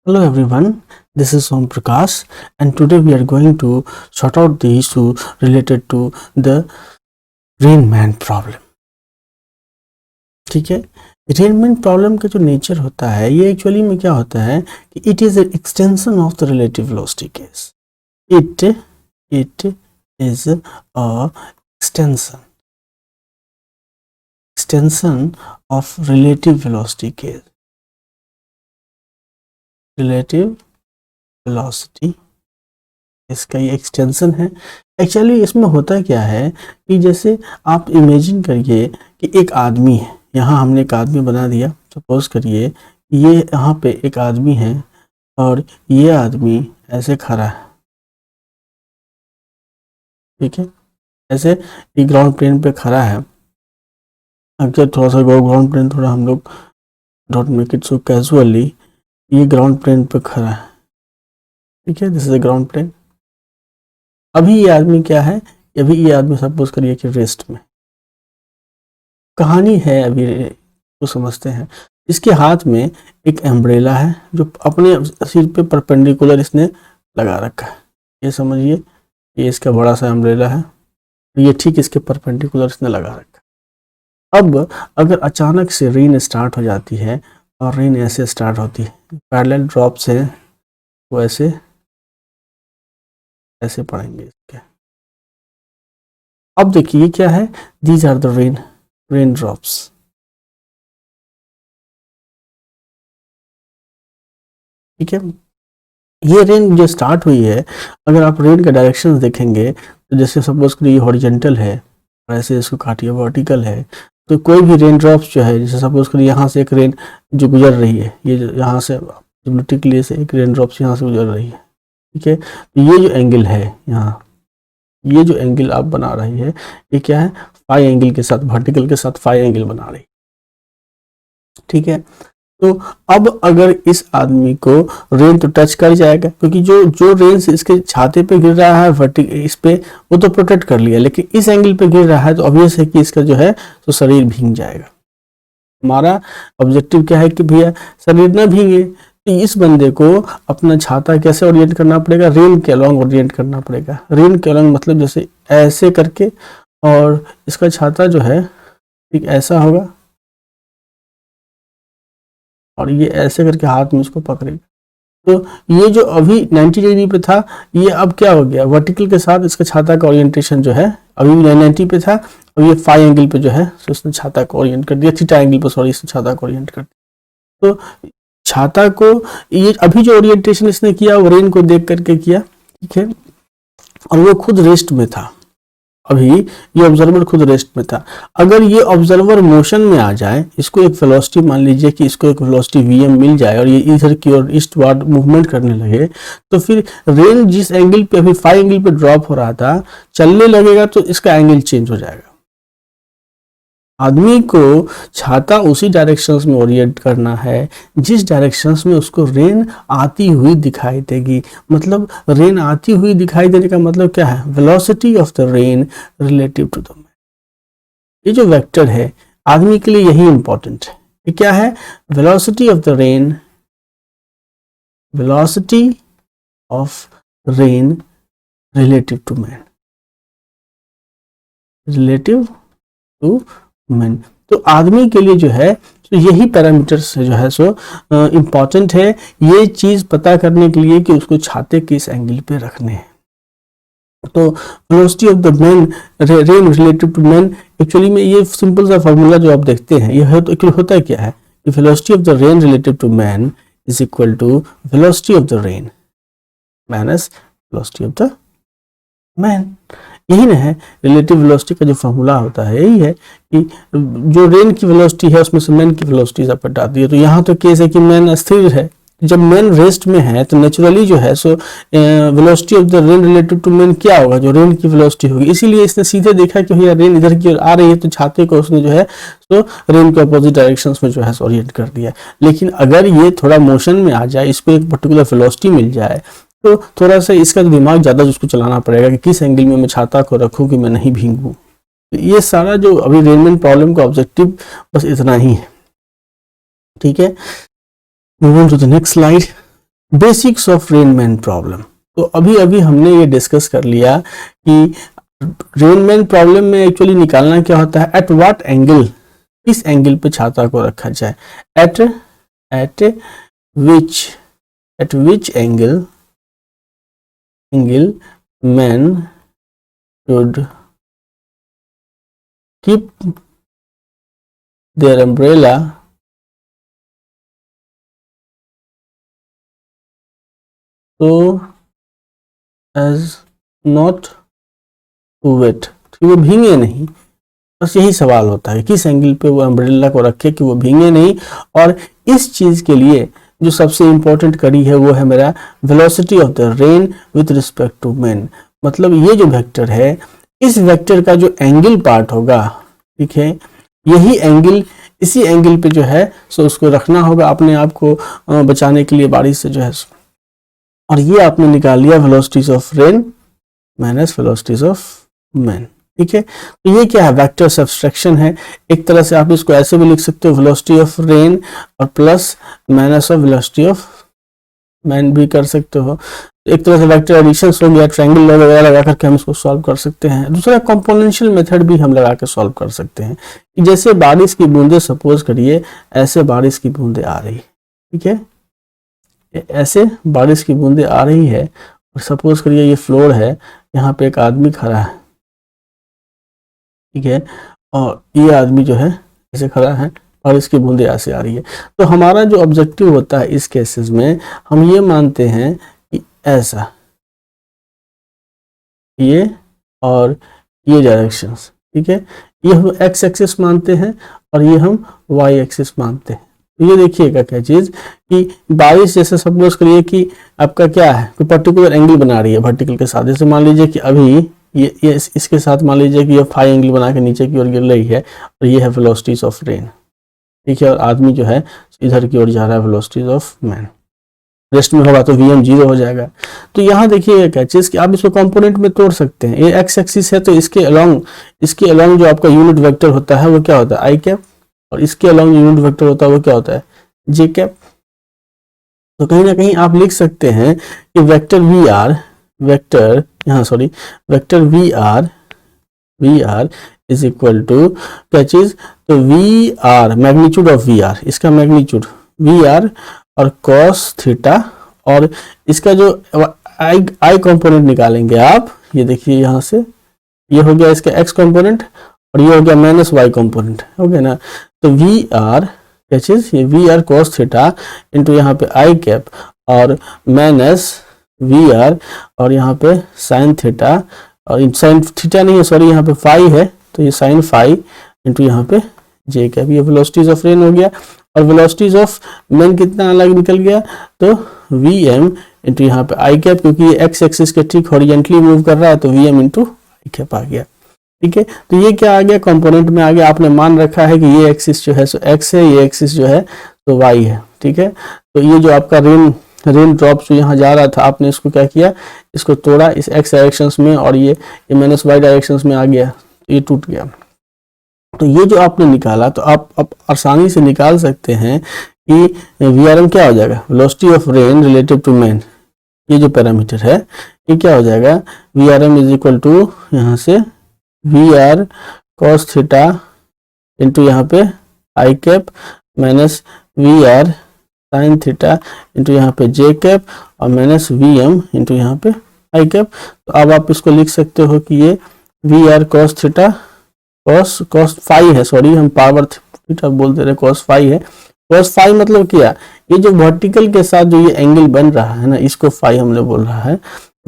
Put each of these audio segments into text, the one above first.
Hello everyone, this is Om Prakash and today we are going to sort out the issue related to the Rain Man problem. ठीक है, Rain Man problem का जो nature होता है ये actually में क्या होता है कि it is an extension of the relative velocity case. It is a extension of relative velocity case. Relative velocity इसका ये एक्सटेंशन है. एक्चुअली इसमें होता क्या है कि जैसे आप इमेजिन करिए कि एक आदमी है, यहाँ हमने एक आदमी बना दिया. सपोज करिए ये यहाँ पे एक आदमी है और ये आदमी ऐसे खड़ा है. ठीक है, ऐसे ये ग्राउंड प्लेन पे खड़ा है. अगर थोड़ा सा ग्राउंड प्लेन थोड़ा हम लोग don't make it so casually, ये ग्राउंड प्लेन पे खड़ा है. ठीक है, this is a ground plane. अभी ये आदमी क्या है, अभी ये आदमी सपोज करिए कि रेस्ट में. कहानी है अभी तो समझते हैं. इसके हाथ में एक एम्ब्रेला है जो अपने सिर पे परपेंडिकुलर इसने लगा रखा है. ये समझिए, ये इसका बड़ा सा एम्ब्रेला है, ये ठीक इसके परपेंडिकुलर इसने लगा रखा है. अब अगर अचानक से रेन स्टार्ट हो जाती है और रेन ऐसे स्टार्ट होती है, पैरेलल ड्रॉप्स हैं वो ऐसे ऐसे पढ़ेंगे इसके. अब देखिए क्या है, these are the rain drops. ठीक है, ये रेन जो स्टार्ट हुई है, अगर आप रेन का डायरेक्शन देखेंगे तो जैसे सपोज करिए ये हॉरिजेंटल है और ऐसे इसको काटिए वर्टिकल है, तो कोई भी रेन ड्रॉप्स जो है, जैसे सपोज करिए यहाँ से एक रेन जो गुजर रही है, ये यहाँ से वर्टिकली से एक रेन ड्रॉप्स यहाँ से गुजर रही है. ठीक है, तो ये जो एंगल है यहाँ, ये जो एंगल आप बना रही है ये क्या है, फाई एंगल के साथ, वर्टिकल के साथ फाई एंगल बना रही. ठीक है, तो अब अगर इस आदमी को रेन तो टच कर जाएगा, क्योंकि जो रेन से इसके छाते पे गिर रहा है वर्टिकल इस पे, वो तो प्रोटेक्ट कर लिया, लेकिन इस एंगल पे गिर रहा है तो ऑब्वियस है कि इसका जो है तो शरीर भीग जाएगा. हमारा ऑब्जेक्टिव क्या है कि भैया शरीर ना भीगे, तो इस बंदे को अपना छाता कैसे ओरिएंट करना पड़ेगा, रेन के अलॉन्ग ओरिएंट करना पड़ेगा. रेन के अलॉन्ग मतलब जैसे ऐसे करके, और इसका छाता जो है ठीक ऐसा होगा और ये ऐसे करके हाथ में उसको पकड़ेगा. तो ये जो अभी 90 डिग्री पे था, ये अब क्या हो गया, वर्टिकल के साथ इसका छाता का ओरिएंटेशन जो है अभी 90 पे था और ये फाई एंगल पे जो है तो इसने छाता को ओरिएंट कर दिया, थीटा एंगल पे सॉरी इसने छाता को ओरिएंट कर दिया. तो छाता को ये अभी जो ओरिएंटेशन इसने किया वो रेन को देख करके किया. ठीक है, और वो खुद रेस्ट में था. अभी ये ऑब्जर्वर खुद रेस्ट में था. अगर ये ऑब्जर्वर मोशन में आ जाए, इसको एक वेलोसिटी मान लीजिए कि इसको एक वेलोसिटी vm मिल जाए और ये इधर की ओर ईस्टवर्ड मूवमेंट करने लगे, तो फिर रेन जिस एंगल पे अभी फाई एंगल पे ड्रॉप हो रहा था चलने लगेगा तो इसका एंगल चेंज हो जाएगा. आदमी को छाता उसी डायरेक्शंस में ओरिएंट करना है जिस डायरेक्शंस में उसको रेन आती हुई दिखाई देगी. मतलब रेन आती हुई दिखाई देने का मतलब क्या है, velocity of the rain relative to the man. ये जो वेक्टर है आदमी के लिए यही इंपॉर्टेंट है. ये क्या है, velocity of the rain, velocity of rain relative to man, relative to man. तो आदमी के लिए जो है तो यही पैरामीटर्स जो है सो इम्पॉर्टेंट है, ये चीज पता करने के लिए कि उसको छाते किस एंगल पे रखने हैं. तो velocity of the man, rain relative to man, actually में ये सिंपल सा फॉर्मूला जो आप देखते हैं ये है, तो एक्चुअली होता क्या है कि velocity of the rain relative to man is equal to velocity of the rain minus velocity of the man. यही ना है रिलेटिव वेलोसिटी का जो फॉर्मूला होता है, यही है कि जो रेन की वेलोसिटी है उसमें से मैन की वेलोसिटी आप हटा दी है. तो यहाँ तो केस है कि मैन स्थिर है, जब मैन रेस्ट में है तो नेचुरली जो है सो velocity of the rain relative to man क्या होगा, जो रेन की वेलोसिटी होगी. इसीलिए इसने सीधे देखा कि भैया रेन इधर की ओर आ रही है तो छाते को उसने जो है सो रेन के अपोजिट डायरेक्शंस में जो है ओरिएंट कर दिया. लेकिन अगर ये थोड़ा मोशन में आ जाए, इसको एक पर्टिकुलर वेलोसिटी मिल जाए, तो थोड़ा सा इसका दिमाग ज़्यादा उसको चलाना पड़ेगा कि किस एंगल में मैं छाता को रखूँ कि मैं नहीं भीगूँ. ये सारा जो अभी रेनमैन प्रॉब्लम का ऑब्जेक्टिव बस इतना ही है. ठीक है, move on to the next slide. Basics of rain man problem. तो अभी अभी हमने ये डिस्कस कर लिया कि रेनमैन प्रॉब्लम में एक्चुअली निकालना क्या होता है, एट व्हाट एंगल, किस एंगल पे छाता को रखा जाए, at at which angle man should keep their umbrella so as not to wet, कि वो भीगे नहीं। बस यही सवाल होता है, किस एंगल पे वो अम्ब्रेला को रखे कि वो भीगे नहीं। और इस चीज के लिए जो सबसे इंपॉर्टेंट कड़ी है वो है मेरा velocity of the rain with respect to man. मतलब ये जो वेक्टर है, इस वेक्टर का जो एंगल पार्ट होगा, ठीक है, यही एंगल, इसी एंगल पे जो है सो उसको रखना होगा अपने आप को बचाने के लिए बारिश से जो है। और ये आपने निकाल लिया velocities of rain minus velocities of man, ठीक है। तो ये क्या है, वेक्टर सब्सट्रैक्शन है। एक तरह से आप इसको ऐसे भी लिख सकते हो, वेलोसिटी ऑफ रेन और plus minus of velocity of man भी कर सकते हो। एक तरह से वेक्टर एडिशन हो गया, ट्रायंगल वगैरह लगा करके हम इसको सॉल्व कर सकते हैं। दूसरा कंपोनेंशियल मेथड भी हम लगा के सॉल्व कर सकते हैं कि जैसे बारिश की बूंदे, सपोज करिए ऐसे बारिश की बूंदे आ रही, ठीक है, ऐसे बारिश की बूंदे आ रही है और सपोज करिए ये फ्लोर है, यहाँ पे एक आदमी खड़ा है, ठीक है, और ये आदमी जो है ऐसे खड़ा है और इसकी बूंदे ऐसे आ रही है। तो हमारा जो ऑब्जेक्टिव होता है इस केसेस में, हम ये मानते हैं कि ऐसा, ये और ये डायरेक्शंस, ठीक है, ये हम एक्स एक्सिस मानते हैं और ये हम वाई एक्सिस मानते हैं। तो ये देखिएगा क्या चीज कि बारिश जैसे सपोज करिए कि आपका क्या है, कोई पर्टिकुलर एंगल बना रही है वर्टिकल के साथ। जैसे मान लीजिए कि अभी ये इसके साथ मान लीजिए कि ये फाई एंगल बना के नीचे की ओर गिर रही है और ये है वेलोसिटीज ऑफ रेन, ठीक है, और आदमी जो है इधर की ओर जा रहा है, वेलोसिटीज ऑफ मैन। रेस्ट में होगा तो Vm 0 हो जाएगा। तो यहाँ देखिए क्या चीज कि आप इसको कंपोनेंट में तोड़ सकते हैं। ये एक्स एक्सिस है तो इसके अलोंग जो आपका यूनिट वेक्टर होता है वो क्या होता है, आई कैप, और इसके अलोंग यूनिट वेक्टर होता है वो क्या होता है, जे कैप। तो कहीं ना कहीं आप लिख सकते हैं कि vector V R is equal to क्या चीज, तो V R magnitude of V R, इसका मैग्नीट्यूड वी आर और cos थीटा, और इसका जो आई कंपोनेंट निकालेंगे आप, ये देखिए यहाँ से ये हो गया इसका x कंपोनेंट और ये हो गया माइनस y कंपोनेंट, हो गया ना। तो वी आर क्या चीज, ये V R cos theta into यहाँ पे आई कैप और माइनस वी आर और यहाँ पे साइन थीटा, और साइन थीटा नहीं है सॉरी, यहाँ पे फाई है तो ये साइन फाई इंटू यहाँ पे जे कैप। ये वेलोसिटीज ऑफ रेन हो गया। और वेलोसिटीज ऑफ मैन कितना अलग निकल गया, तो Vm इंटू यहाँ पे आई कैप, क्योंकि ये एक्स एक्सिस के ठीक हॉरिजेंटली मूव कर रहा है तो Vm इंटू आई कैप आ गया, ठीक है। तो ये क्या आ गया, कंपोनेंट में आ गया। आपने मान रखा है कि ये एक्सिस जो है सो एक्स है, ये एक्सिस जो है तो वाई है, ठीक है। तो ये जो आपका रेन ड्रॉप जो यहाँ जा रहा था, आपने इसको क्या किया, इसको तोड़ा इस एक्स डायरेक्शन में और ये माइनस वाई डायरेक्शन में आ गया, ये टूट गया। तो ये जो आपने निकाला, तो आप आसानी से निकाल सकते हैं कि VRM क्या हो जाएगा, velocity of rain relative to man, ये जो पैरामीटर है ये क्या हो जाएगा, VRM इज इक्वल टू यहाँ से VR cos थीटा इंटू यहाँ पे I cap minus VR sine theta into यहाँ पे जे कैप और माइनस VM इंटू यहाँ पे आई कैप। तो अब आप इसको लिख सकते हो कि ये VR cos theta cos phi है, सॉरी हम पावर थीटा बोल दे रहे, cos फाई है। cos फाई मतलब क्या, ये जो वर्टिकल के साथ जो ये एंगल बन रहा है ना, इसको फाई हमने बोल रहा है।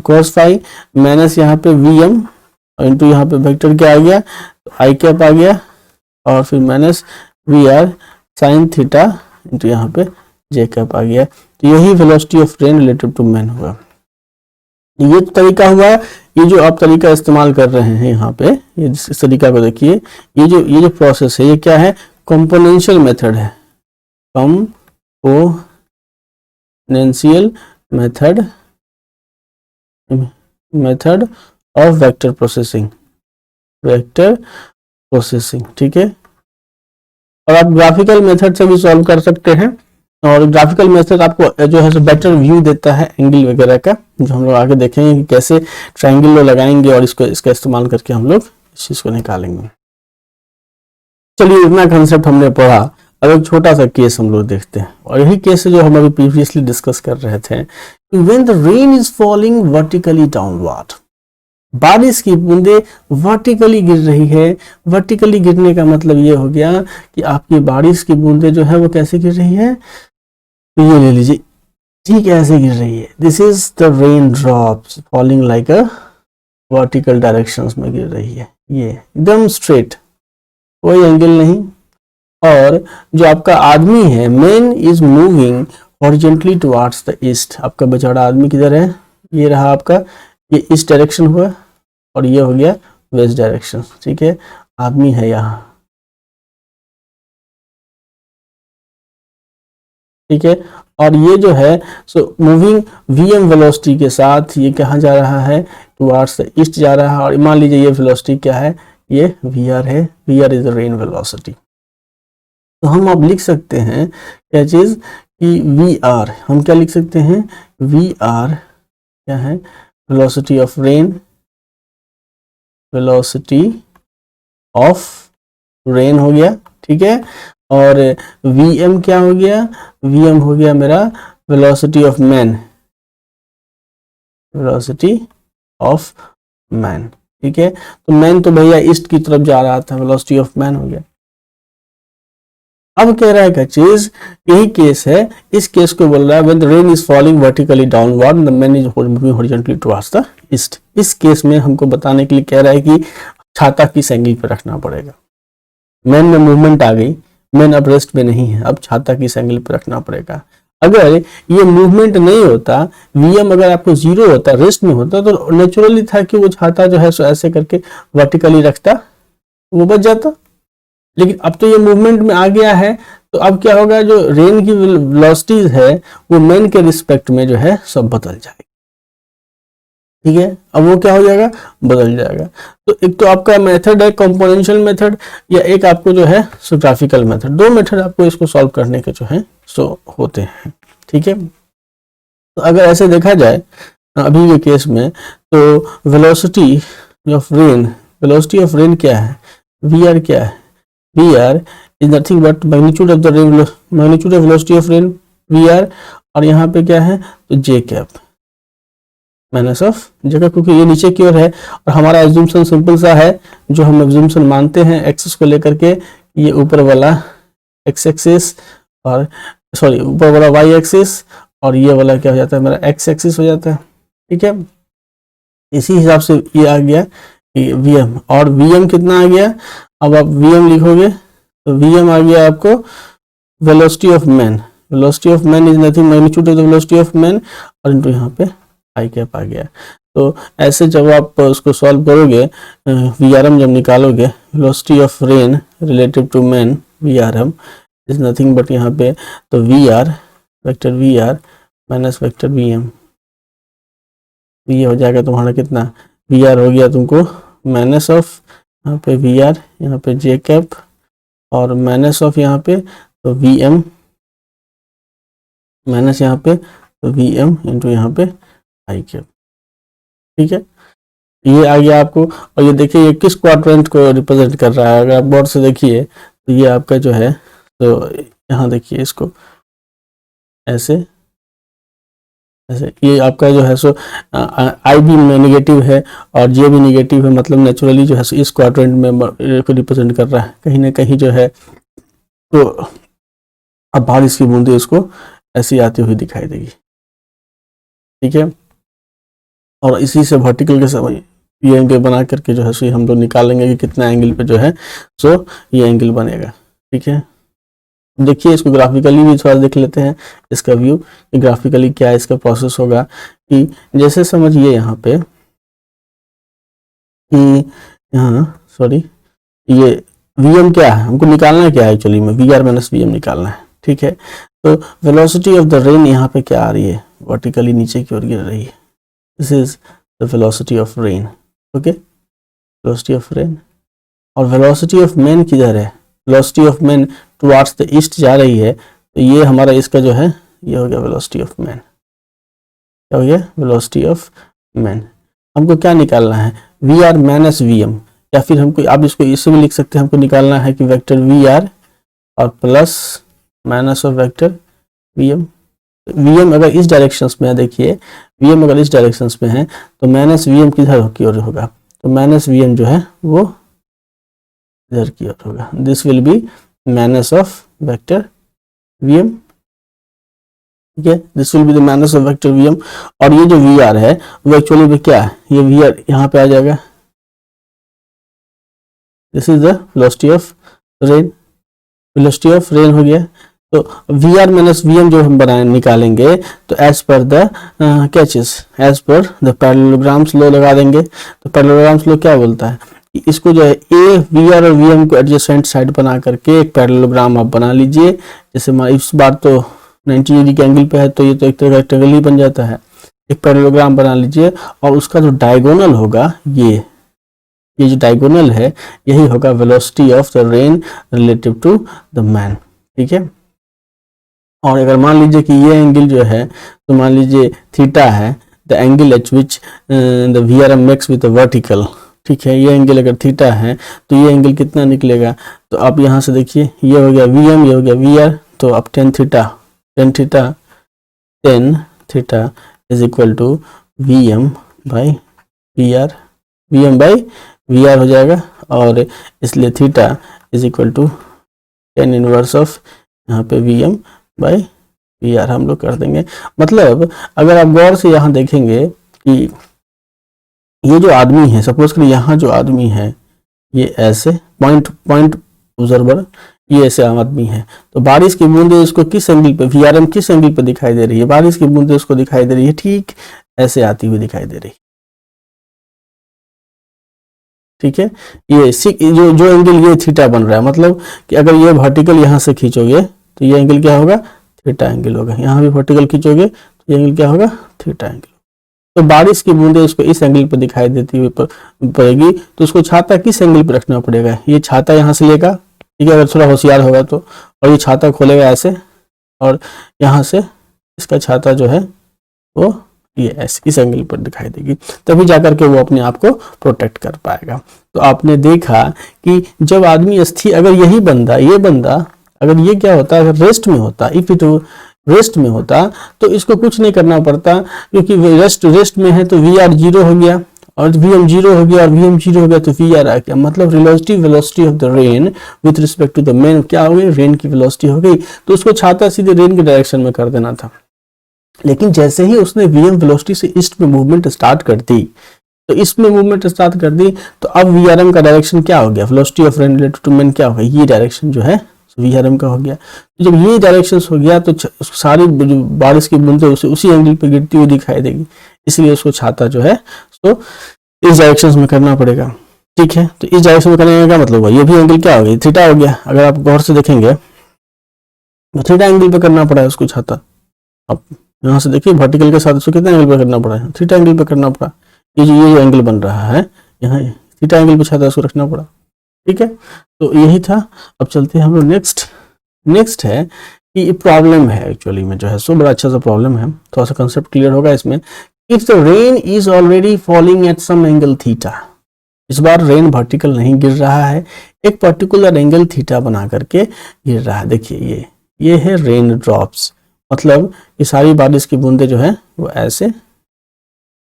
cos फाई माइनस यहाँ पे Vm और इंटू यहाँ पे वेक्टर क्या आ गया, तो आई कैप आ गया और फिर minus VR sine theta into यहाँ पे जे कैप आ गया। तो यही velocity of rain relative to man हुआ। ये तो तरीका हुआ, ये जो आप तरीका इस्तेमाल कर रहे हैं यहाँ पे, ये इस तरीका को देखिए, ये जो प्रोसेस है ये क्या है, कंपोनेंशियल मेथड है, componential method of vector processing, ठीक है। और आप ग्राफिकल मेथड से भी सॉल्व कर सकते हैं। और ग्राफिकल मेथड आपको जो है बेटर व्यू देता है एंगल वगैरह का, जो हम लोग आगे देखेंगे कि कैसे ट्रायंगल लगाएंगे और इसका इस्तेमाल करके हम लोग इस चीज को निकालेंगे। चलिए, इतना कंसेप्ट हमने पढ़ा। अब एक छोटा सा केस हम लोग देखते हैं, और यही केस है जो हम अभी प्रीवियसली डिस्कस कर रहे थे। When the rain is falling vertically downward, बारिश की बूंदे वर्टिकली गिर रही है। वर्टिकली गिरने का मतलब ये हो गया कि आपकी बारिश की बूंदे जो है वो कैसे गिर रही है, तो ये ले लीजिए, ठीक ऐसे गिर रही है। This is the rain drops falling like a vertical directions में गिर रही है, ये एकदम स्ट्रेट, कोई एंगल नहीं। और जो आपका आदमी है, man is moving horizontally towards the east. आपका बेचारा आदमी किधर है, ये रहा आपका, ये ईस्ट डायरेक्शन हुआ और ये हो गया वेस्ट डायरेक्शन, ठीक है। आदमी है यहाँ, ठीक है। और ये जो है सो मूविंग वीएम वेलोसिटी के साथ ये कहाँ जा रहा है, टुवर्ड्स द ईस्ट जा रहा है। और मान लीजिए ये वेलोसिटी क्या है, ये वी आर है, V R is the rain velocity. तो हम अब लिख सकते हैं क्या चीज कि वी आर, हम क्या लिख सकते हैं, वी आर क्या है, velocity of rain, velocity of rain हो गया, ठीक है। और Vm क्या हो गया, Vm हो गया मेरा velocity of man, velocity of man, ठीक है। तो मैन तो भैया ईस्ट की तरफ जा रहा था, वेलोसिटी ऑफ मैन हो गया। अब कह रहा है क्या चीज, यही केस है, इस केस को बोल रहा है when the rain is falling vertically downward the man is moving horizontally towards the east। इस केस में हमको बताने के लिए कह रहा है कि छाता किस एंगल पे रखना पड़ेगा। मैन में मूवमेंट आ गई, मैन अब रेस्ट में नहीं है, अब छाता किस एंगल पे रखना पड़ेगा। अगर ये मूवमेंट नहीं होता, Vm अगर आपको जीरो होता, रेस्ट में होता, तो नेचुरली था कि वो छाता जो है सो ऐसे करके वर्टिकली रखता, वो बच जाता। लेकिन अब तो ये मूवमेंट में आ गया है, तो अब क्या होगा, जो रेन की वेलोसिटीज है वो मैन के रिस्पेक्ट में जो है सब बदल जाएगी, ठीक है। अब वो क्या हो जाएगा, बदल जाएगा। तो एक तो आपका मेथड है कंपोनेंशियल मेथड, या एक आपको जो है सो ग्राफिकल मेथड। दो मेथड आपको इसको सॉल्व करने के जो है सो होते हैं, ठीक है। तो अगर ऐसे देखा जाए अभी के केस में, तो velocity of rain, velocity of rain क्या है, वी आर क्या है, V R is nothing but magnitude of the rain, magnitude of velocity of rain V R, और यहाँ पे क्या है, तो जे कैप माइनस ऑफ जगह, क्योंकि ये नीचे की ओर है और हमारा एज्यूम्पशन सिंपल सा है, जो हम एज्यूम्पशन मानते हैं एक्सिस को लेकर के, ये ऊपर वाला एक्स एक्सिस और सॉरी ऊपर वाला वाई एक्सिस, और ये वाला क्या हो जाता है, मेरा एक्स एक्सिस हो जाता है, ठीक है। इसी हिसाब से ये आ गया Vm, और Vm कितना आ गया, अब आप Vm लिखोगे तो Vm आ गया आपको velocity of man, velocity of man is nothing magnitude of the velocity of man, और इनटू यहाँ पे आई कैप आ गया। तो ऐसे जब आप उसको सॉल्व करोगे, Vrm जब निकालोगे, velocity of rain relative to man Vrm is nothing but यहाँ पे तो Vr vector Vr minus vector Vm, ये हो जाएगा तुम्हारा कितना, Vr हो गया तुमको माइनस ऑफ यहाँ पे Vr, यहाँ पे जे कैप, और माइनस ऑफ यहाँ पे तो Vm, माइनस यहाँ पे तो Vm इंटू यहाँ पे आई कैप, ठीक है। ये आ गया आपको। और ये देखिए ये किस क्वाड्रेंट को रिप्रेजेंट कर रहा है, अगर आप बोर्ड से देखिए तो ये आपका जो है, तो यहाँ देखिए इसको ऐसे ऐसे, ये आपका जो है सो आई भी नेगेटिव है और जे भी नेगेटिव है, मतलब नेचुरली जो है सो इस क्वाड्रेंट में को रिप्रेजेंट कर रहा है कहीं ना कहीं जो है। तो अब बारिश की बूंदें इसको ऐसी आती हुई दिखाई देगी, ठीक है। और इसी से वर्टिकल के समय ये एंगल बना करके जो है सो हम लोग निकालेंगे कि कितना एंगल पे जो है सो ये एंगल बनेगा, ठीक है। देखिए इसको ग्राफिकली भी थोड़ा देख लेते हैं इसका व्यू, कि ग्राफिकली क्या इसका प्रोसेस होगा। कि जैसे समझिए यहाँ पे कि यहाँ सॉरी ये Vm क्या है, हमको निकालना क्या है एक्चुअली में, Vr माइनस Vm निकालना है, ठीक है। तो वेलोसिटी ऑफ द रेन यहाँ पे क्या आ रही है, वर्टिकली नीचे की ओर गिर रही है, this is the velocity of rain, okay, velocity of rain. और वेलोसिटी ऑफ मैन किधर है, velocity of man towards the east जा रही है, तो ये हमारा इसका जो है ये हो गया वेलोसिटी ऑफ मैन। क्या हो गया? Velocity of man. हमको क्या निकालना है? V R minus V M, या फिर हमको आप इसको इससे भी लिख सकते हैं, हमको निकालना है कि वेक्टर वी आर और plus minus of vector V M. V M अगर इस डायरेक्शन में है, देखिए वी एम अगर इस डायरेक्शन में है तो माइनस वी एम किधर की ओर होगा? तो माइनस वी एम जो है वो इधर की ओर होगा। This will be minus of vector V M. ठीक है, this will be the minus of vector V M. और ये जो वी आर है वो एक्चुअली में क्या है? ये वी आर यहाँ पे आ जाएगा। This is the velocity of rain. Velocity of rain हो गया। तो V R minus V M जो हम बनाए निकालेंगे तो एज पर द क्या चीज, as per the parallelograms law लगा देंगे। तो पैरेललोग्राम्स लॉ क्या बोलता है कि इसको जो है ए वी आर और वी एम को एडजेसेंट साइड बना करके एक पैरेललोग्राम आप बना लीजिए। जैसे इस बार तो 90 डिग्री के एंगल पे है तो ये तो एक तरह का रेक्टेंगल ही बन जाता है। एक पैरेललोग्राम बना लीजिए और उसका जो डायगोनल होगा ये जो डायगोनल है यही होगा velocity of the rain relative to the man. ठीक है, और अगर मान लीजिए कि ये एंगल जो है तो मान लीजिए थीटा है, the angle at which the V R M makes with vertical. ठीक है, ये एंगल अगर थीटा है तो ये एंगल कितना निकलेगा? तो आप यहाँ से देखिए ये हो गया वी एम, ये हो गया वी आर। तो अब tan theta is equal to V M by V R. V M by V R हो जाएगा, और इसलिए theta is equal to tan inverse of यहाँ पे V M by V R हम लोग कर देंगे। मतलब अगर आप गौर से यहाँ देखेंगे कि ये जो आदमी है, सपोज करिए यहाँ जो आदमी है ये ऐसे पॉइंट ऑब्जर्वर, ये ऐसे आदमी है, तो बारिश की बूंदे इसको किस एंगल पे, वी आर एम किस एंगल पे दिखाई दे रही है? बारिश की बूंदे उसको दिखाई दे रही है ठीक ऐसे आती हुई दिखाई दे रही है। ठीक है, ये जो एंगल ये थीटा बन रहा है, मतलब कि अगर ये वर्टिकल यहाँ से खींचोगे तो ये एंगल क्या होगा? थीटा एंगल होगा। यहाँ भी वर्टिकल खींचोगे तो ये एंगल क्या होगा? Theta angle. तो बारिश की बूंदे उसको इस एंगल पर दिखाई देती हुई पड़ेगी, तो उसको छाता किस एंगल पर रखना पड़ेगा? ये छाता यहाँ से लेगा, ठीक है, अगर थोड़ा होशियार होगा तो, और ये छाता खोलेगा ऐसे, और यहाँ से इसका छाता जो है वो ये ऐसे इस एंगल पर दिखाई देगी, तभी जाकर के वो अपने आप को प्रोटेक्ट कर पाएगा। तो आपने देखा कि जब आदमी स्थिर, अगर यही बंदा, ये बंदा अगर ये क्या होता है, अगर रेस्ट में होता, इफ इट रेस्ट में होता तो इसको कुछ नहीं करना पड़ता, क्योंकि रेस्ट में है तो वी आर जीरो हो गया और वी एम जीरो हो गया और वी एम जीरो हो गया तो वी आर आ गया। मतलब velocity of the rain with respect to the man क्या हो गई? रेन की वेलोसिटी हो गई। तो उसको छाता सीधे रेन के डायरेक्शन में कर देना था, लेकिन जैसे ही उसने वी एम वेलोसिटी से ईस्ट में मूवमेंट स्टार्ट कर दी, तो ईस्ट में मूवमेंट स्टार्ट कर दी, तो अब वी आर एम का डायरेक्शन क्या हो गया? Velocity of rain related to man क्या हो गया? ये डायरेक्शन जो है वी आर एम का हो गया। तो जब ये डायरेक्शन हो गया तो सारी बारिश की बूंदें उसी एंगल पे गिरती हुई दिखाई देगी, इसलिए उसको छाता जो है तो इस डायरेक्शन में करना पड़ेगा। ठीक है, तो इस डायरेक्शन में करने का मतलब हुआ ये भी एंगल क्या हो गया? थीटा हो गया। अगर आप गौर से देखेंगे तो थीटा एंगल पे करना पड़ा है उसको छाता। अब यहाँ से देखिए वर्टिकल के साथ उसको कितना एंगल पे करना पड़ा है? थीटा एंगल पे करना पड़ा। ये जो एंगल बन रहा है यहाँ थीटा एंगल पे छाता उसको रखना पड़ा। ठीक है, तो यही था। अब चलते हैं हम लोग नेक्स्ट है कि ये प्रॉब्लम है एक्चुअली में जो है सो बड़ा अच्छा सा प्रॉब्लम है, थोड़ा सा कंसेप्ट क्लियर होगा इसमें। If the rain is already falling at some angle theta, इस बार रेन वर्टिकल नहीं गिर रहा है, एक पर्टिकुलर एंगल थीटा बना करके गिर रहा है। देखिए ये है रेन ड्रॉप्स, मतलब ये सारी बारिश की बूंदे जो है वो ऐसे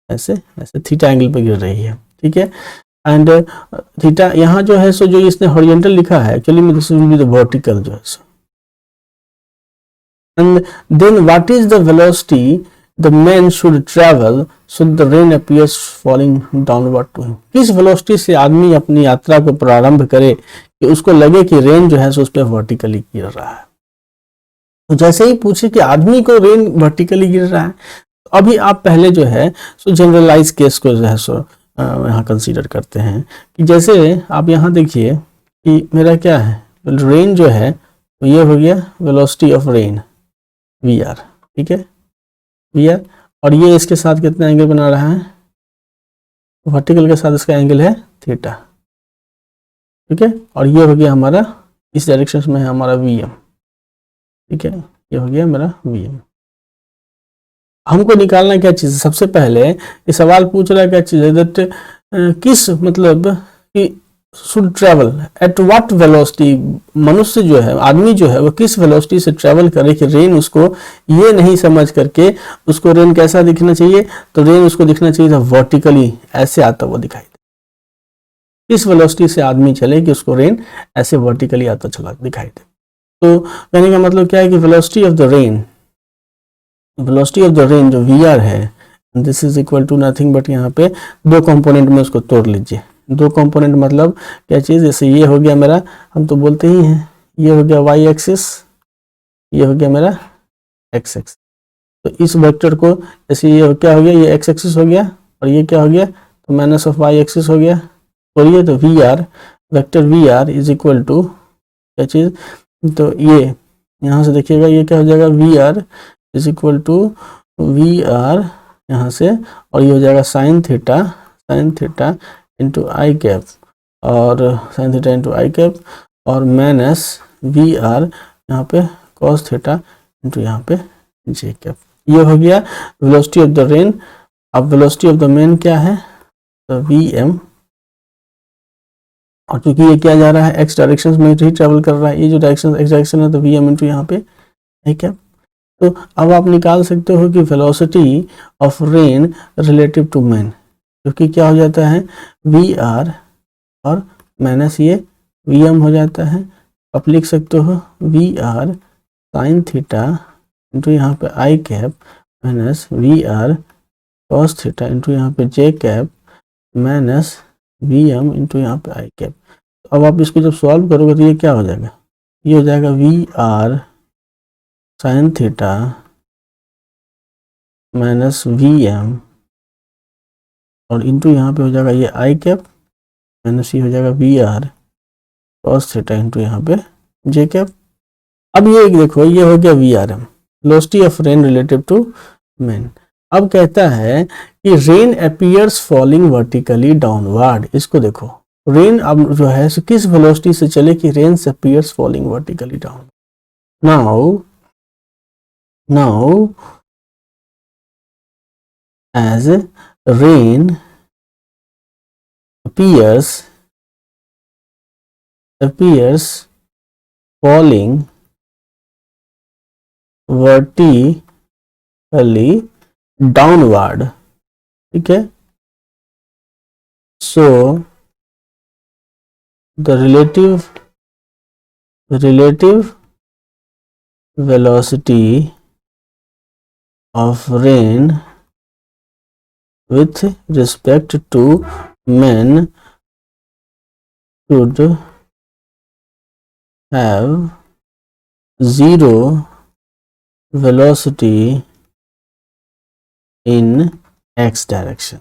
ऐसे ऐसे थीटा एंगल पे गिर रही है। ठीक है, एंड थीटा यहाँ जो है सो जो इसने हॉरिजॉन्टल लिखा है एक्चुअली में this will be the vertical जो है सो, and then what is the velocity the man should travel so the rain appears falling downward to him. किस वेलोसिटी से आदमी अपनी यात्रा को प्रारंभ करे कि उसको लगे कि रेन जो है सो उस पर वर्टिकली गिर रहा है। तो जैसे ही पूछे कि आदमी को रेन वर्टिकली गिर रहा है, तो अभी आप पहले जो है सो जनरलाइज केस को जो है सो यहाँ कंसीडर करते हैं कि जैसे आप यहाँ देखिए कि मेरा क्या है, रेन जो है तो ये हो गया velocity of rain V R. ठीक है, वी आर, और ये इसके साथ कितना एंगल बना रहा है? वर्टिकल के साथ इसका एंगल है थीटा। ठीक है, और ये हो गया हमारा इस डायरेक्शन में है हमारा वी एम। ठीक है, ये हो गया मेरा Vm। हमको निकालना क्या चीज, सबसे पहले ये सवाल पूछ रहा है क्या चीज है, दैट किस मतलब कि should travel at what velocity, मनुष्य जो है, आदमी जो है वो किस वेलोसिटी से ट्रेवल करे कि रेन उसको ये नहीं समझ करके, उसको रेन कैसा दिखना चाहिए, तो रेन उसको दिखना चाहिए था वर्टिकली, ऐसे आता हुआ दिखाई दे। किस वेलोसिटी से आदमी चले कि उसको रेन ऐसे वर्टिकली आता चला दिखाई दे। तो कहने का मतलब क्या है कि velocity of the rain, velocity of the rain जो वी है, this is equal to nothing but यहाँ पे दो कंपोनेंट में उसको तोड़ लीजिए। दो कंपोनेंट मतलब क्या चीज़, जैसे ये हो गया मेरा, हम तो बोलते ही हैं, ये हो गया वाई एक्सिस, ये हो गया मेरा एक्स एक्सिस। तो इस वेक्टर को जैसे ये क्या हो गया, ये एक्स एक्सिस हो गया और ये क्या हो गया, तो माइनस ऑफ वाई एक्सिस हो गया। और ये तो V R, vector V R is equal to क्या चीज़, तो ये यहाँ से देखिएगा ये क्या हो जाएगा, V R is equal to V R यहाँ से, और ये हो जाएगा sine theta into I cap, और sine theta into I cap, और माइनस वी आर यहाँ पे कॉस थीटा इंटू यहाँ पे जे कैप। ये हो गया वेलोसिटी ऑफ द रेन। अब वेलोसिटी ऑफ द मैन क्या है, तो वी एम, और चूंकि ये क्या जा रहा है, एक्स डायरेक्शन में ही ट्रेवल कर रहा है, ये जो डायरेक्शन एक्स डायरेक्शन है, तो वी एम इंटू यहाँ पे है क्या। तो अब आप निकाल सकते हो कि velocity of rain relative to man, क्योंकि क्या हो जाता है, वी आर और माइनस ये वी एम हो जाता है। आप लिख सकते हो V R sine theta into यहाँ पे I cap minus V R cos theta into यहाँ पे J cap minus V M into यहाँ पे आई कैप। अब आप इसको जब सॉल्व करोगे तो ये क्या हो जाएगा, ये हो जाएगा V R sine theta minus V M, और इंटू यहाँ पे हो जाएगा ये आई कैप माइनस ये हो जाएगा V R cos theta into यहाँ पे जे कैप। अब ये देखो, ये हो गया V R M, velocity of rain relative to man. अब कहता है कि rain appears falling vertically downward. इसको देखो, रेन अब जो है किस वेलोसिटी से चले कि rain appears falling vertically down. Now as rain appears falling vertically downward, ठीक है, so the relative velocity of rain with respect to men should have zero velocity in x direction.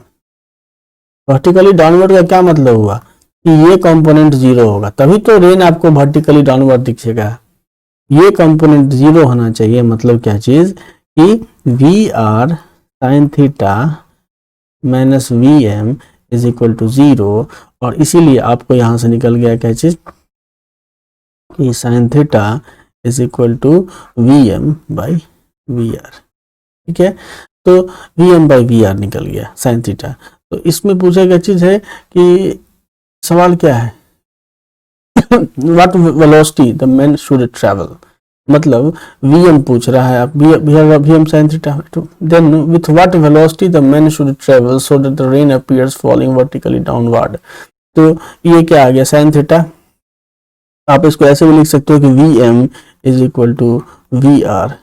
Vertically downward का क्या मतलब हुआ कि ये component zero होगा, तभी तो रेन आपको वर्टिकली डाउनवर्ड दिखेगा। ये कंपोनेंट जीरो होना चाहिए, मतलब क्या चीज कि V R sine theta minus V M is equal to zero, और इसीलिए आपको यहां से निकल गया क्या चीज कि sine theta is equal to V M by V R, ठीक है। तो V M by V R निकल गया साइन थीटा। तो इसमें पूछा गया चीज है कि सवाल क्या है, what velocity the man should travel, मतलब वीएम पूछ रहा है, आप VM sine theta, then with what velocity the man should travel so that the rain appears falling vertically downward. तो ये क्या आ गया साइन थीटा। आप इसको ऐसे भी लिख सकते हो कि V M is equal to V R.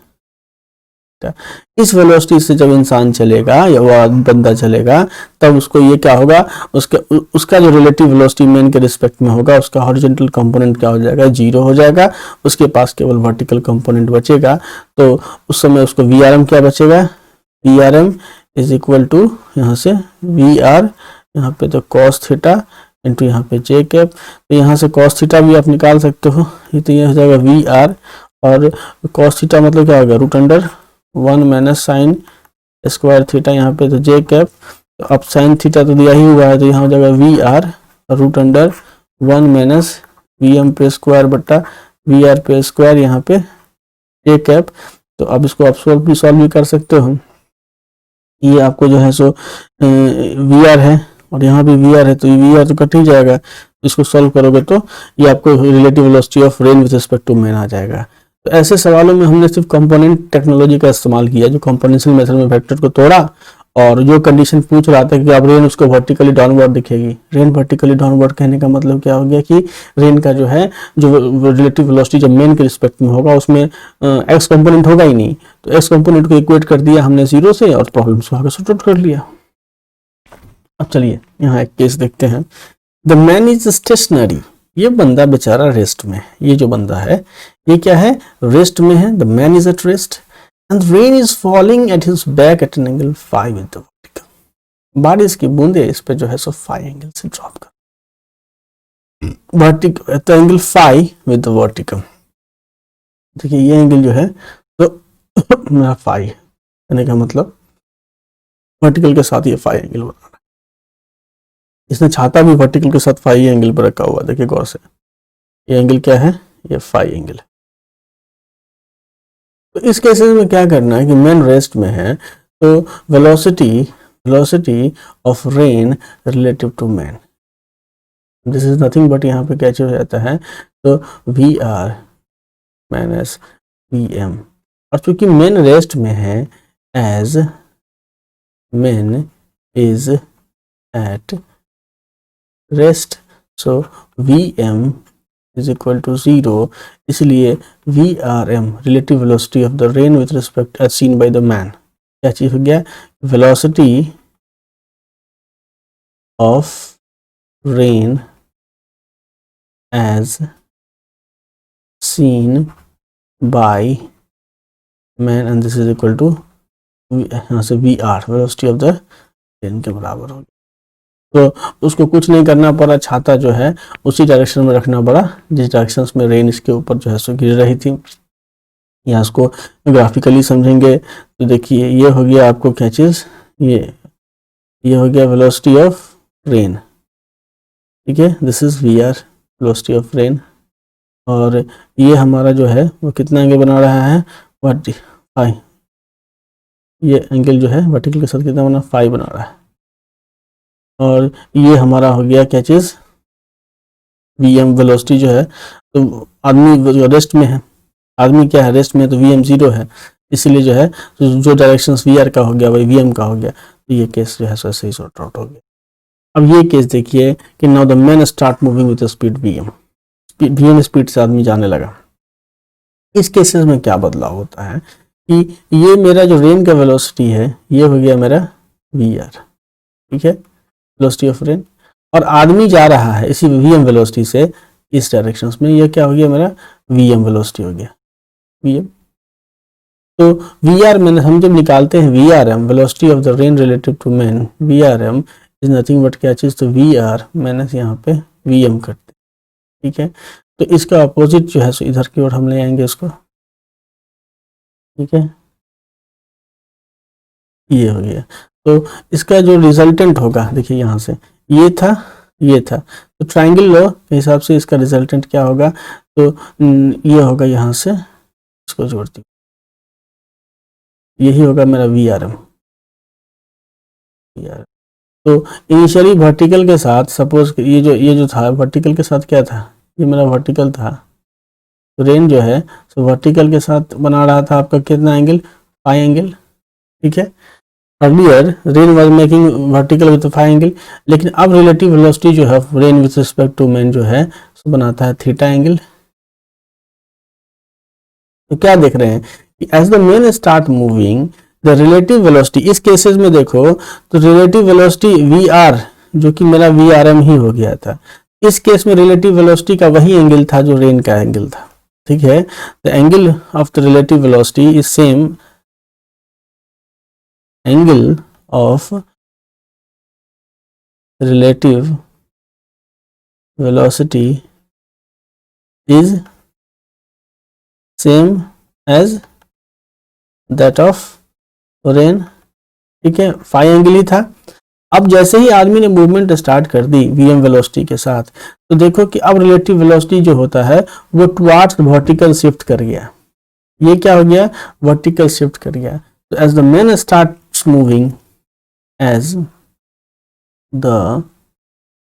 इस वेलोसिटी से जब इंसान चलेगा या वो बंदा चलेगा तब उसको ये क्या होगा, उसका जो रिलेटिव वेलोसिटी मैन के रिस्पेक्ट में होगा, उसका हॉरिजॉन्टल कंपोनेंट क्या हो जाएगा, जीरो हो जाएगा, उसके पास केवल वर्टिकल कंपोनेंट बचेगा। तो उस समय उसको वी आर एम क्या बचेगा, V R M is equal to यहाँ से वी आर, यहाँ पे तो कॉस थीटा इंटू यहाँ पे जे कैप। तो यहाँ से कॉस थीटा भी आप निकाल सकते हो, ये तो ये हो जाएगा वी आर, और कॉस थीटा मतलब क्या होगा root under 1 minus sine square theta, यहाँ पे तो जे कैप। तो अब साइन थीटा तो दिया ही हुआ है, तो यहाँ हो जाएगा V R root under 1 minus V M पे स्क्वायर बट्टा वी आर पे स्क्वायर यहाँ पे ए कैप। तो अब इसको आप सॉल्व भी कर सकते हो। ये आपको जो है सो वी आर है और यहाँ भी वी आर है, तो वी आर तो कट ही जाएगा। इसको सॉल्व करोगे तो ये आपको relative velocity of rain with respect to man आ जाएगा। तो ऐसे सवालों में हमने सिर्फ कंपोनेंट टेक्नोलॉजी का इस्तेमाल किया, जो कंपोनेंशियल मेथड में वेक्टर को तोड़ा और जो कंडीशन पूछ रहा था कि अब रेन उसको वर्टिकली डाउनवर्ड दिखेगी। रेन वर्टिकली डाउनवर्ड कहने का मतलब क्या हो गया कि रेन का जो है जो रिलेटिव वेलोसिटी जब मेन के रिस्पेक्ट में होगा उसमें एक्स कंपोनेंट होगा ही नहीं, तो एक्स कंपोनेंट को इक्वेट कर दिया हमने 0 से और प्रॉब्लम को आगे सॉर्ट आउट कर लिया। अब चलिए यहाँ एक केस देखते हैं। द मैन इज स्टेशनरी, ये बंदा बेचारा रेस्ट में है। ये जो बंदा है ये क्या है, रेस्ट में है। The man is at rest and rain is falling at his back at an angle 5 with the vertical. बारिश की बूंदे इस पे जो है सो 5 एंगल से ड्रॉप कर vertical eight angle 5 with the vertical. देखिए ये एंगल जो है तो मेरा 5 कहने का मतलब वर्टिकल के साथ ये 5 एंगल बना रहा है। इसने छाता भी वर्टिकल के साथ 5 एंगल पर रखा हुआ, देखिए गौर से। ये एंगल क्या है, ये 5 एंगल है। तो इस केसेस में क्या करना है कि मैन रेस्ट में है, तो velocity of rain relative to man, this is nothing but यहाँ पे क्या हो जाता है, तो V R minus V M. और चूंकि मैन रेस्ट में है, as man is at rest, so V M is equal to 0, इसलिए V R M relative velocity of the rain with respect as seen by the man, क्या चीज हो गया, velocity of rain as seen by man and this is equal to यहाँ से V R velocity of the rain के बराबर हो गया। तो उसको कुछ नहीं करना पड़ा, छाता जो है उसी डायरेक्शन में रखना पड़ा जिस डायरेक्शन में रेन इसके ऊपर जो है सो गिर रही थी। यहाँ इसको ग्राफिकली समझेंगे तो देखिए ये हो गया आपको क्या चीज़, ये हो गया वेलोसिटी ऑफ रेन, ठीक है, this is V R velocity of rain. और ये हमारा जो है वो कितना एंगल बना रहा है, 5, ये एंगल जो है वर्टिकल के साथ कितना बना, 5 बना रहा है। और ये हमारा हो गया क्या चीज़, वी एम वेलोसिटी जो है, तो आदमी रेस्ट में है, आदमी क्या है रेस्ट में, तो वी एम 0 है, इसीलिए जो है जो डायरेक्शन वी आर का हो गया वही वी एम का हो गया। तो ये केस जो है सो ऐसे ही सॉर्ट आउट हो गया। अब ये केस देखिए कि now the man start moving with speed V M speed से आदमी जाने लगा। इस केसेस में क्या बदलाव होता है कि ये मेरा जो रेन का वेलोसिटी है ये हो गया मेरा वी आर, ठीक है, वेलोसिटी ऑफ रेन, और आदमी जा रहा है इसी वी एम वेलोसिटी से इस डायरेक्शन में, ये क्या हो गया मेरा वी एम वेलोसिटी हो गया, वी एम। तो वी आर मैंने हम जब निकालते हैं V R M velocity of the rain relative to man, V R M is nothing but क्या चीज़, तो वी आर माइनस यहाँ पे वी एम करते, ठीक है। तो इसका अपोजिट जो है सो इधर की ओर हम ले आएंगे इसको, ठीक है, ये हो गया। तो इसका जो रिजल्टेंट होगा देखिए यहाँ से ये था, तो ट्रायंगल लॉ के हिसाब से इसका रिजल्टेंट क्या होगा, तो ये होगा यहाँ से इसको जोड़ती, यही होगा मेरा वी आर एम। तो इनिशियली वर्टिकल के साथ सपोज ये जो था वर्टिकल के साथ क्या था, ये मेरा वर्टिकल था, तो रेन जो है तो वर्टिकल के साथ बना रहा था आपका कितना एंगल, 5 एंगल, ठीक है। Earlier rain was making vertical with 5 angle, लेकिन अब रिलेटिव वेलोसिटी जो है rain with respect to man जो है सो बनाता है थीटा एंगल। तो क्या देख रहे हैं कि as the man start moving the relative velocity, इस केसेस में देखो तो रिलेटिव वेलोसिटी वी आर जो कि मेरा वी आर एम ही हो गया था, इस केस में रिलेटिव वेलोसिटी का वही एंगल था जो रेन का एंगल था, ठीक है। The angle of the relative velocity is same angle of relative velocity is same as that of rain, ठीक है, 5 एंगल ही था। अब जैसे ही आदमी ने मूवमेंट स्टार्ट कर दी वीएम वेलोसिटी के साथ, तो देखो कि अब रिलेटिव वेलोसिटी जो होता है वो टुवार्ड्स वर्टिकल शिफ्ट कर गया, ये क्या हो गया, वर्टिकल शिफ्ट कर गया। तो as the man starts moving, as the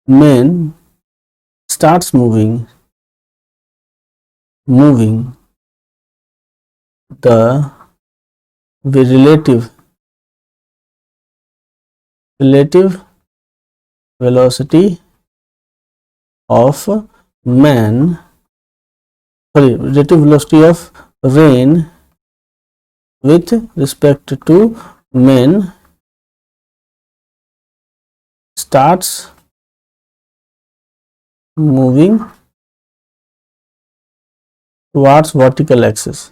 man starts moving the relative velocity of relative velocity of rain with respect to man starts moving towards vertical axis।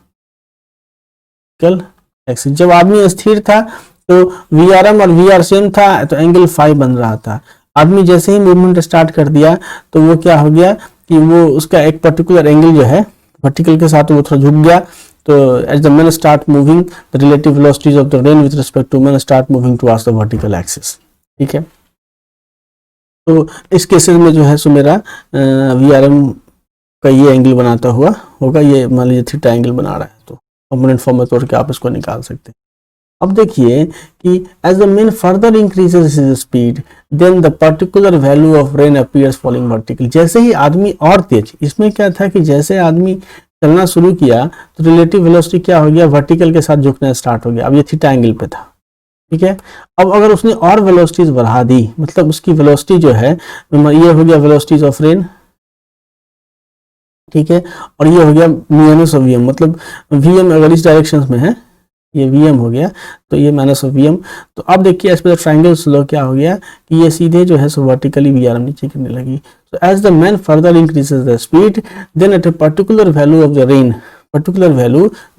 जब आदमी स्थिर था तो VRM और VR सेम था, तो एंगल फाई बन रहा था। आदमी जैसे ही मूवमेंट स्टार्ट कर दिया तो वो क्या हो गया कि वो उसका एक पर्टिकुलर एंगल जो है वर्टिकल के साथ वो थोड़ा झुक गया। तो as the man start moving the relative velocities of the rain with respect to man start moving towards the vertical axis. ठीक है, तो इस केसेस में जो है सो मेरा VRM का ये एंगल बनाता हुआ होगा, ये मान लीजिए थीटा एंगल बना रहा है, तो कंपोनेंट फॉर्म में तोड़ के आप इसको निकाल सकते हैं। अब देखिए कि as the man further increases his speed then the particular value of rain appears falling vertical. जैसे ही आदमी और तेज, इसमें क्या था कि जैसे आदमी चलना शुरू किया तो रिलेटिव वेलोसिटी क्या हो गया, वर्टिकल के साथ झुकना स्टार्ट हो गया। अब ये थीटा एंगल पे था। ठीक है, अब अगर उसने और वेलोसिटीज बढ़ा दी, मतलब उसकी वेलोसिटी जो है ये हो गया वेलोसिटीज ऑफ रेन, ठीक है, और ये हो गया माइनस ऑफ वीएम, मतलब वीएम अगर इस डायरेक्शन में है, ये वीएम हो गया तो ये माइनस ऑफ वीएम। तो अब देखिए इस पर ट्रायंगल स्लो क्या हो गया कि ये सीधे जो है सो वर्टिकली वीआरएम नीचे गिरने लगी। So as the man further increases the speed then at a particular value of the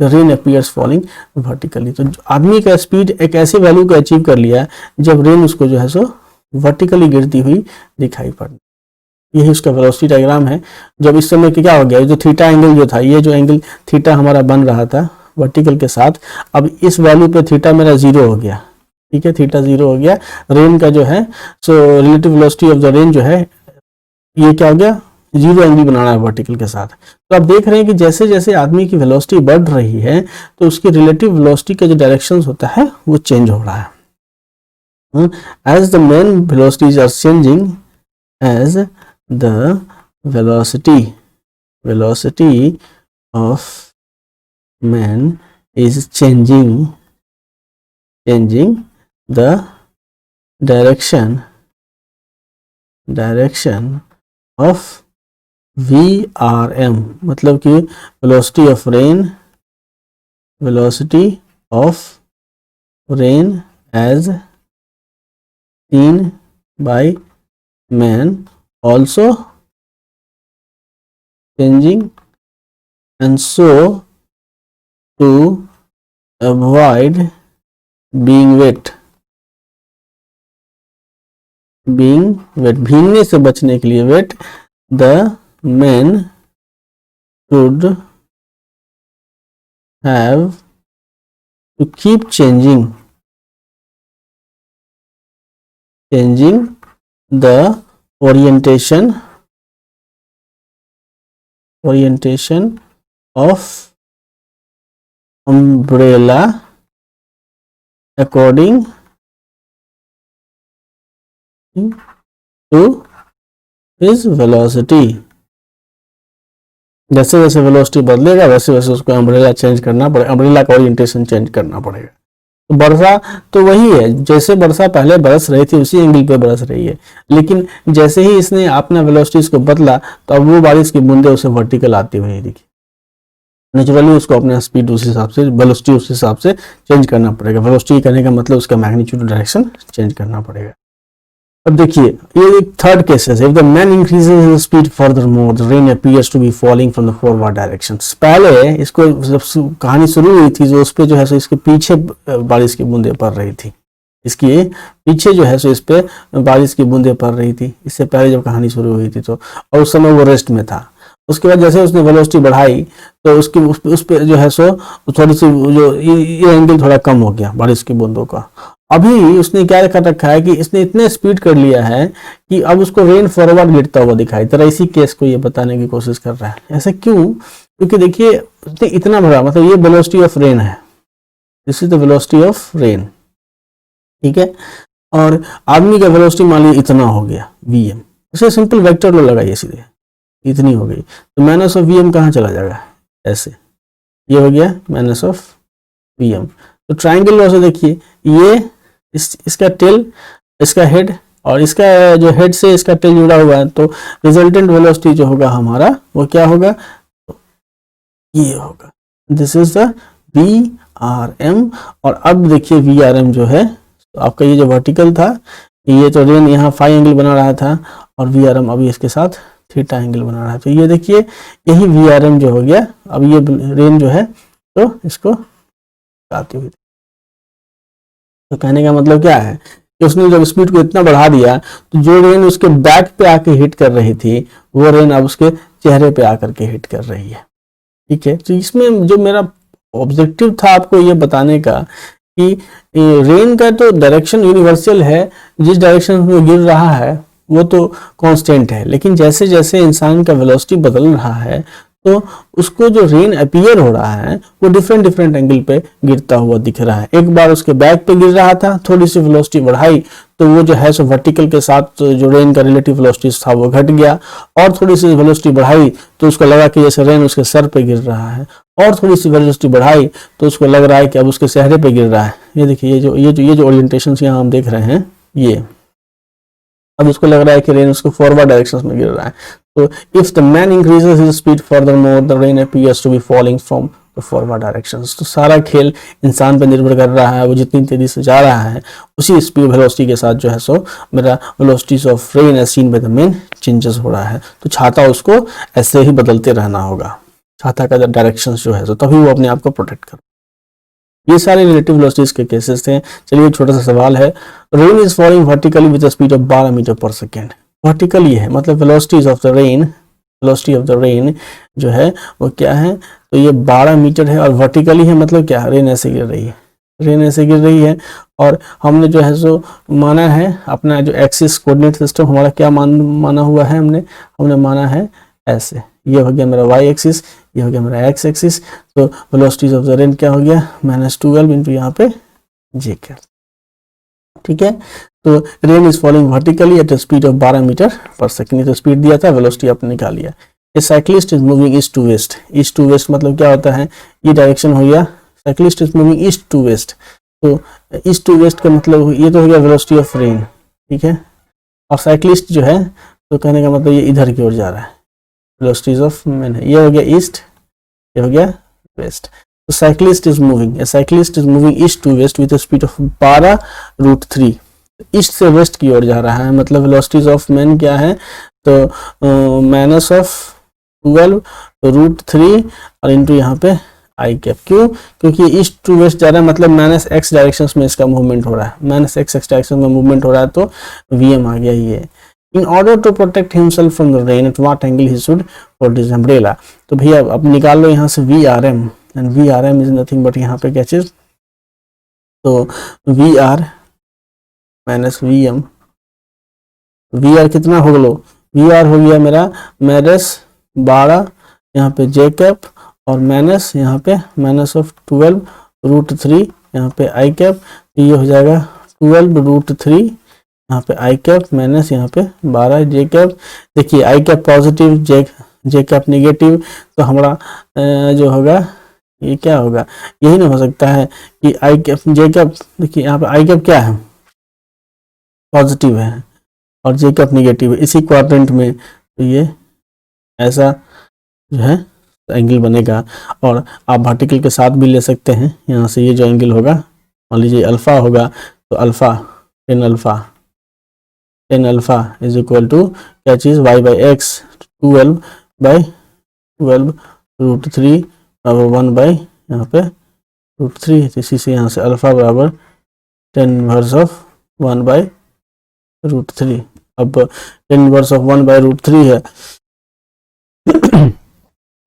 rain appears falling vertically. तो आदमी का स्पीड एक ऐसे वैल्यू को अचीव कर लिया जब रेन उसको जो है सो वर्टिकली गिरती हुई दिखाई पड़ी। यही उसका वेलोसिटी डायग्राम है। जब इस समय क्या हो गया, जो थीटा एंगल जो था, ये जो एंगल थीटा हमारा बन रहा था वर्टिकल के साथ, अब इस वैल्यू पे थीटा मेरा 0 हो गया। ठीक है, थीटा 0 हो गया। रेन का जो है so relative velocity of the rain जो है ये क्या हो गया, 0 एंगल बनाना है वर्टिकल के साथ। तो आप देख रहे हैं कि जैसे जैसे आदमी की वेलोसिटी बढ़ रही है तो उसकी रिलेटिव वेलोसिटी का जो डायरेक्शन होता है वो चेंज हो रहा है। As the men velocities are changing, as the velocity of man is changing the direction of VRM, मतलब कि velocity of rain as seen by man also changing, and so to avoid being wet, भीगने से बचने के लिए wet, the man should have to keep changing the orientation of umbrella according to his velocity। जैसे जैसे velocity बदलेगा वैसे वैसे उसको अम्ब्रेला चेंज करना पड़ेगा, अम्ब्रेला का ओरिएंटेशन चेंज करना पड़ेगा। तो वर्षा तो वही है, जैसे वर्षा पहले बरस रही थी उसी एंगल पे बरस रही है, लेकिन जैसे ही इसने अपना वेलोसिटीज को बदला तो अब वो बारिश की बूंदे उसे वर्टिकल आती हुई दिखी। नेचुरली उसको अपना स्पीड उस हिसाब से, वेलोसिटी उस हिसाब से चेंज करना पड़ेगा। वेलोसिटी करने का मतलब उसका मैग्नीट्यूड डायरेक्शन चेंज करना पड़ेगा। अब देखिए ये एक थर्ड केस है, if the man increases his speed further more the rain appears to be falling from the forward direction. पहले इसको जब कहानी शुरू हुई थी जो उस पे जो है सो इसके पीछे बारिश की बूंदें पड़ रही थी, इसके पीछे जो है सो इस पे बारिश की बूंदें पड़ रही थी, इससे पहले जब कहानी शुरू हुई थी तो, और उस समय वो रेस्ट में था। उसके बाद जैसे उसने वेलोसिटी बढ़ाई तो उसकी उस पे जो है सो थोड़ी सी जो ये एंगल थोड़ा कम हो गया बारिश की बूंदों का। अभी उसने क्या कर रखा है कि इसने इतने स्पीड कर लिया है कि अब उसको रेन फॉरवर्ड गिरता हुआ दिखाई दे रहा है। इसी केस को ये बताने की कोशिश कर रहा है। ऐसा क्यों? क्योंकि देखिए इतना बड़ा, मतलब ये वेलोसिटी ऑफ रेन है, this is the velocity of rain, ठीक है। और आदमी का वेलोसिटी मान लीजिए इतना हो गया vm, इसे सिंपल वेक्टर लो लगाइए सीधे, इतनी हो गई, तो माइनस ऑफ vm कहाँ चला जाएगा, ऐसे, ये हो गया माइनस ऑफ vm। तो ट्राइंगल लॉ से देखिए ये इसका टेल, इसका हेड, और इसका जो हेड से इसका टेल जुड़ा हुआ है, तो रिजल्टेंट वेलोसिटी जो होगा हमारा वो क्या होगा, तो ये होगा, दिस इज द VRM। और अब देखिए VRM जो है, तो आपका ये जो वर्टिकल था, ये तो रेन यहाँ फाई एंगल बना रहा था, और VRM अभी इसके साथ थीटा एंगल बना रहा है, तो ये देखिए यही VRM जो हो गया। अब ये रेन जो है, तो इसको आती हुई, तो कहने का मतलब क्या है कि उसने जब स्पीड को इतना बढ़ा दिया, तो जो रेन उसके बैक पे आके हिट कर रही थी, वो रेन अब उसके चेहरे पे आकर के हिट कर रही है, ठीक है। तो इसमें जो मेरा ऑब्जेक्टिव था आपको ये बताने का कि रेन का तो डायरेक्शन यूनिवर्सल है, जिस डायरेक्शन में गिर रहा है वो तो कांस्टेंट है, लेकिन जैसे जैसे इंसान का वेलोसिटी बदल रहा है, तो उसको जो रेन अपीयर हो रहा है वो डिफरेंट डिफरेंट एंगल पे गिरता हुआ दिख रहा है। एक बार उसके बैक पे गिर रहा था, थोड़ी सी वेलोसिटी बढ़ाई तो वो जो है सो वर्टिकल के साथ जो रेन का रिलेटिव वेलोसिटी था वो घट गया, और थोड़ी सी वेलोसिटी बढ़ाई तो उसको लगा कि जैसे रेन उसके सर पे गिर रहा है, और थोड़ी सी वेलोसिटी बढ़ाई तो उसको लग रहा है कि अब उसके चेहरे पे गिर रहा है। ये देखिए ये जो ओरिएंटेशन यहाँ हम देख रहे हैं, ये अब उसको लग रहा है कि रेन उसको फॉरवर्ड डायरेक्शन में गिर रहा है। तो if the man increases his speed furthermore the rain appears to be falling from the forward directions. तो सारा खेल इंसान पर निर्भर कर रहा है, वो जितनी तेजी से जा रहा है उसी स्पीड वेलोसिटी के साथ जो है सो मेरा velocities of rain as seen by the man changes हो रहा है। तो छाता उसको ऐसे ही बदलते रहना होगा, छाता का डायरेक्शन जो है, तो तभी वो अपने आप को प्रोटेक्ट कर। ये सारे रिलेटिव वेलोसिटीज के केसेस थे। चलिए एक छोटा सा सवाल है, rain is falling vertically with speed of 12 metre पर सेकेंड। वर्टिकली है मतलब velocities of the rain, velocity of the rain जो है वो क्या है, तो ये 12 मीटर है, और वर्टिकली है मतलब क्या, रेन ऐसे गिर रही है, रेन ऐसे गिर रही है। और हमने जो है सो माना है अपना जो एक्सिस कोऑर्डिनेट सिस्टम हमारा क्या माना हुआ है, हमने माना है ऐसे, ये हो गया मेरा y एक्सिस, ये हो गया मेरा x एक्सिस। तो वेलोसिटीज ऑफ द रेन क्या हो गया, -12 इंटू यहाँ पे j कैप, ठीक है। तो rain is falling vertically at speed of 12 metre पर सेकेंड, तो स्पीड दिया था, वेलोसिटी आपने निकाल लिया। A cyclist is moving east to west, east to west मतलब क्या होता है, ये डायरेक्शन हो गया, cyclist is moving east to west, तो ईस्ट टू वेस्ट का मतलब ये तो हो गया वेलोसिटी ऑफ रेन, ठीक है। और साइक्लिस्ट जो है तो कहने का मतलब ये इधर की ओर जा रहा है, वेलोसिटीज ऑफ मैन है, ये हो गया ईस्ट, ये हो गया वेस्ट। तो cyclist is moving, a cyclist is moving east to west with speed of 12√3, east से वेस्ट की ओर जा रहा है, मतलब वेलोसिटीज ऑफ मैन क्या है, तो माइनस ऑफ 12√3 और इंटू यहाँ पे आई कैप। क्यों, क्योंकि ईस्ट टू वेस्ट जा रहा है, मतलब माइनस एक्स डायरेक्शन में इसका मूवमेंट हो रहा है, माइनस एक्स डायरेक्शन में मूवमेंट हो रहा है, तो वीएम आ गया ये। In order to protect himself from the rain, at what angle he should put his umbrella? तो भैया अब निकाल लो यहाँ से VRM, and VRM is nothing but यहाँ पे क्या चीज, तो VR माइनस VM, VR कितना हो लो, VR हो गया मेरा -12 यहाँ पे j कैप, और माइनस यहाँ पे माइनस ऑफ 12√3 यहाँ पे आई कैप, तो ये हो जाएगा 12√3 यहाँ पे आई कैप माइनस यहाँ पे 12 जे कैप। देखिए आई कैप पॉजिटिव, जे कैप नेगेटिव, तो हमारा जो होगा ये क्या होगा, यही ना हो सकता है कि आई कैप जे कैप, देखिए यहाँ पे आई कैप क्या है, पॉजिटिव है, और जे कैप नेगेटिव है इसी क्वाड्रेंट में, तो ये ऐसा जो है एंगल बनेगा। और आप वर्टिकल के साथ भी ले सकते हैं, यहाँ से ये जो एंगल होगा मान लीजिए अल्फा होगा, तो alpha tan alpha is equal to क्या चीज़ y/x 12/12√3 बराबर 1 यहाँ पे √3, इसी से यहाँ से अल्फा बराबर 10 इनवर्स ऑफ 1/√3। अब 10 इनवर्स ऑफ 1/√3 है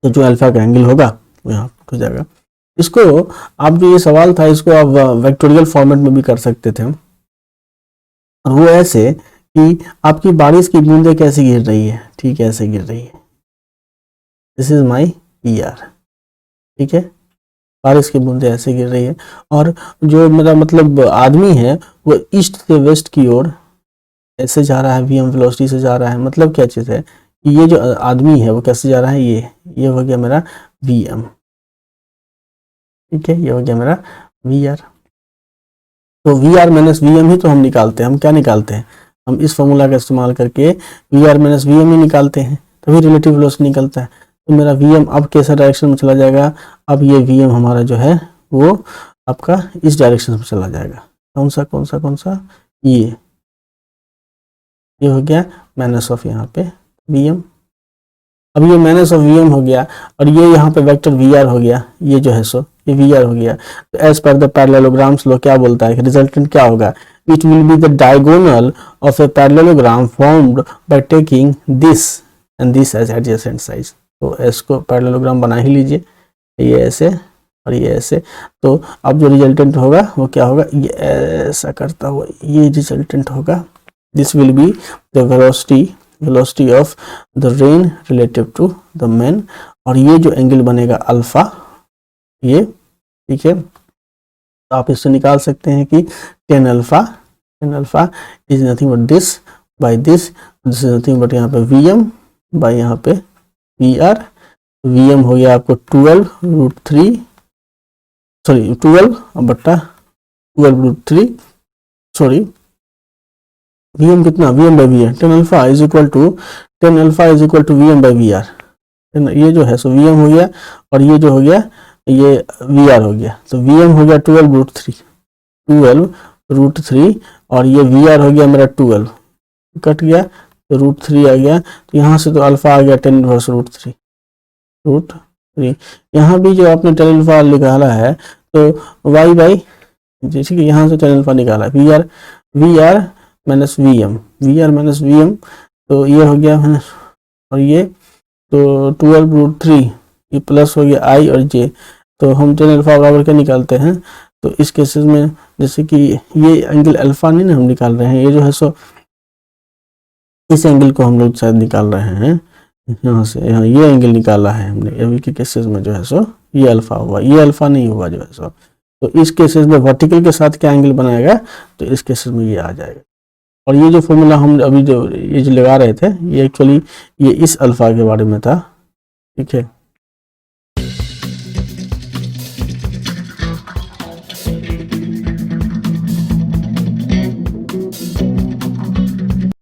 तो जो अल्फा का एंगल होगा वो यहाँ हो जाएगा। इसको आप जो ये सवाल था इसको आप वेक्टोरियल फॉर्मेट में भी कर सकते थे, और वो ऐसे कि आपकी बारिश की बूंदें कैसे गिर रही है, ठीक है ऐसे गिर रही है, दिस इज माई ER, ठीक है। बारिश की बूंदें ऐसे गिर रही है और जो मेरा मतलब आदमी है वो ईस्ट से वेस्ट की ओर ऐसे जा रहा है, VM वेलोसिटी से जा रहा है। मतलब क्या चीज़ है, ये जो आदमी है वो कैसे जा रहा है, ये हो गया मेरा VM, ठीक है, ये हो गया मेरा VR। तो VR माइनस VM ही तो हम निकालते हैं। हम क्या निकालते हैं, हम इस फॉर्मूला का इस्तेमाल करके VR माइनस VM ही निकालते हैं, तभी रिलेटिव वेलोसिटी निकलता है। तो मेरा VM अब कैसा डायरेक्शन में चला जाएगा, अब ये VM हमारा जो है वो आपका इस डायरेक्शन में चला जाएगा। कौन सा ये हो गया माइनस ऑफ यहाँ पे VM। अब ये माइनस ऑफ VM हो गया और ये यहाँ पे वेक्टर VR हो गया, ये जो है सो ये VR हो गया। तो as per the parallelograms law क्या बोलता है कि रिजल्टेंट क्या होगा, it will be the diagonal of a parallelogram formed by taking this and this as adjacent side. तो एस को पैरेललोग्राम बना ही लीजिए, ये ऐसे और ये ऐसे। तो अब जो रिजल्टेंट होगा वो क्या होगा, ये ऐसा करता हुआ ये रिजल्टेंट होगा। This will be the velocity of the rain relative to the man, और ये जो एंगल बनेगा अल्फा, ये ठीक है। तो आप इससे निकाल सकते हैं कि ten alpha is nothing but this by this is nothing but यहाँ पे VM बाई यहाँ पे VR। VM हो गया आपको 12√3 सॉरी 12/12√3 सॉरी VM कितना, VM by VR, tan alpha is equal to VM by VR। ये जो है सो VM हो गया और ये जो हो गया ये VR हो गया। तो VM हो गया 12√3 और ये VR हो गया मेरा 12, कट गया तो √3 आ गया। तो यहाँ से तो अल्फा आ गया 10 इनवर्स √3। यहाँ भी जो आपने 10 अल्फा निकाला है तो y बाई, जैसे कि यहाँ से 10 अल्फा निकाला है, VR माइनस VM, तो ये हो गया और ये तो 12√3 ये प्लस हो गया I और J। तो हम 10 अल्फा बराबर क्या निकालते हैं, तो इस केसेस में जैसे कि ये एंगल अल्फा नहीं ना हम निकाल रहे हैं, ये जो है सो इस एंगल को हम लोग शायद निकाल रहे हैं यहाँ से, यहाँ ये एंगल निकाला है हमने। अभी के केसेस में जो है सो ये अल्फा हुआ, ये अल्फा नहीं हुआ जो है सो। तो इस केसेस में वर्टिकल के साथ क्या एंगल बनाएगा, तो इस केसेस में ये आ जाएगा। और ये जो फॉर्मूला हम अभी जो ये जो लगा रहे थे, ये एक्चुअली ये इस अल्फा के बारे में था, ठीक है।